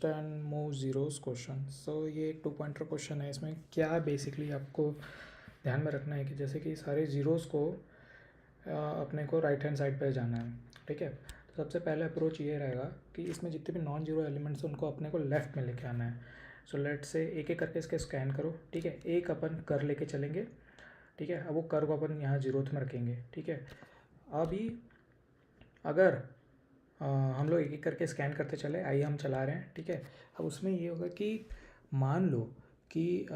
Shift and move zeros question. So ये एक 2 pointer question है। इसमें क्या बेसिकली आपको ध्यान में रखना है कि जैसे कि सारे ज़ीरोज़ को अपने को राइट हैंड साइड पे जाना है, ठीक है। तो सबसे पहले अप्रोच ये रहेगा कि इसमें जितने भी नॉन जीरो एलिमेंट्स हैं उनको अपने को लेफ़्ट में लेके आना है। सो लेट से एक एक करके इसके स्कैन करो, ठीक है। एक अपन कर लेके चलेंगे, ठीक है। अब वो कर को अपन यहाँ जीरोथ में रखेंगे, ठीक है। अभी अगर हम लोग एक एक करके स्कैन करते चले, आइए हम चला रहे हैं, ठीक है। अब उसमें ये होगा कि मान लो कि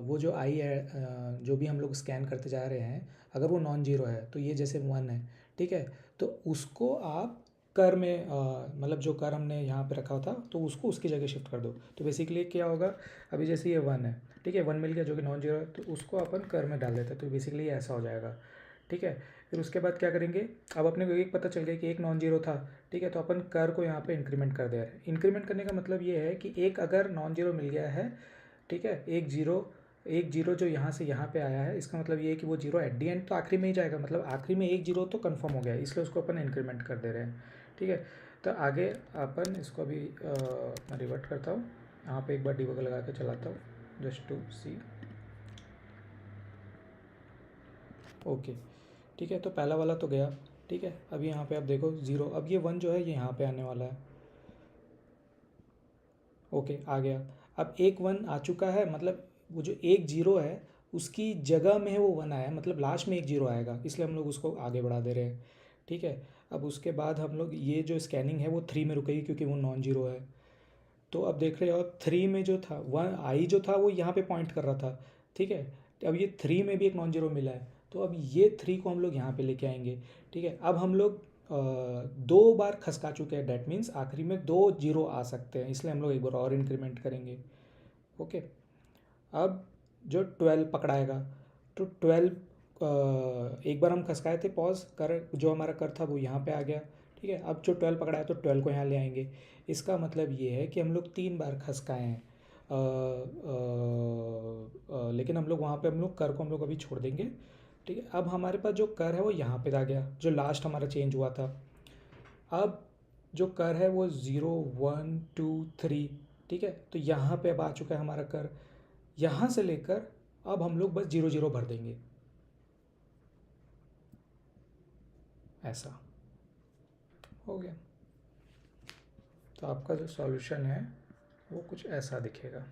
वो जो आई है, जो भी हम लोग स्कैन करते जा रहे हैं, अगर वो नॉन जीरो है तो ये जैसे 1 है, ठीक है। तो उसको आप कर में मतलब जो कर हमने यहाँ पे रखा था तो उसको उसकी जगह शिफ्ट कर दो। तो बेसिकली क्या होगा, अभी जैसे ये 1 है, ठीक है, 1 मिल गया जो कि नॉन जीरो है, तो उसको अपन कर में डाल देते हैं। तो बेसिकली ऐसा हो जाएगा, ठीक है। फिर उसके बाद क्या करेंगे, अब अपने को एक पता चल गया कि एक नॉन जीरो था, ठीक है। तो अपन कर को यहाँ पे इंक्रीमेंट कर दे रहे हैं। इंक्रीमेंट करने का मतलब ये है कि एक अगर नॉन जीरो मिल गया है, ठीक है, एक जीरो जो यहाँ से यहाँ पे आया है, इसका मतलब ये है कि वो जीरो एट दी एंड तो आखिरी में ही जाएगा, मतलब आखिरी में एक जीरो तो कंफर्म हो गया, इसलिए उसको अपन इंक्रीमेंट कर दे रहे हैं, ठीक है। तो आगे अपन इसको अभी मैं रिवर्ट करता हूँ, यहाँ पे एक बार डिबग लगा के चलाता हूँ जस्ट टू सी। ओके, ठीक है। तो पहला वाला तो गया, ठीक है। अभी यहाँ पे आप देखो ज़ीरो, अब ये 1 जो है ये यहाँ पे आने वाला है, ओके आ गया। अब एक 1 आ चुका है, मतलब वो जो एक जीरो है उसकी जगह में है वो 1 आया है, मतलब लास्ट में एक जीरो आएगा, इसलिए हम लोग उसको आगे बढ़ा दे रहे हैं, ठीक है। अब उसके बाद हम लोग ये जो स्कैनिंग है वो 3 में रुकेगी क्योंकि वो नॉन जीरो है। तो अब देख रहे हो आप 3 में जो था 1 आई जो था वो यहाँ पे पॉइंट कर रहा था, ठीक है। अब ये 3 में भी एक नॉन जीरो मिला है, तो अब ये 3 को हम लोग यहाँ पे लेके आएंगे, ठीक है। अब हम लोग 2 बार खसका चुके हैं, डैट मीन्स आखिरी में 2 जीरो आ सकते हैं, इसलिए हम लोग एक बार और इंक्रीमेंट करेंगे, ओके। अब जो 12 पकड़ाएगा, तो 12 एक बार हम खसकाए थे, पॉज कर जो हमारा कर था वो यहाँ पे आ गया, ठीक है। अब जो 12 पकड़ाया तो 12 को यहाँ ले आएंगे। इसका मतलब ये है कि हम लोग 3 बार खसकाए हैं, लेकिन हम लोग वहाँ पे हम लोग कर को हम लोग अभी छोड़ देंगे, ठीक है। अब हमारे पास जो कर है वो यहाँ पे आ गया, जो लास्ट हमारा चेंज हुआ था। अब जो कर है वो 0 1 2 3, ठीक है। तो यहाँ पे अब आ चुका है हमारा कर, यहाँ से लेकर अब हम लोग बस 0 0 भर देंगे, ऐसा हो गया। तो आपका जो सॉल्यूशन है वो कुछ ऐसा दिखेगा।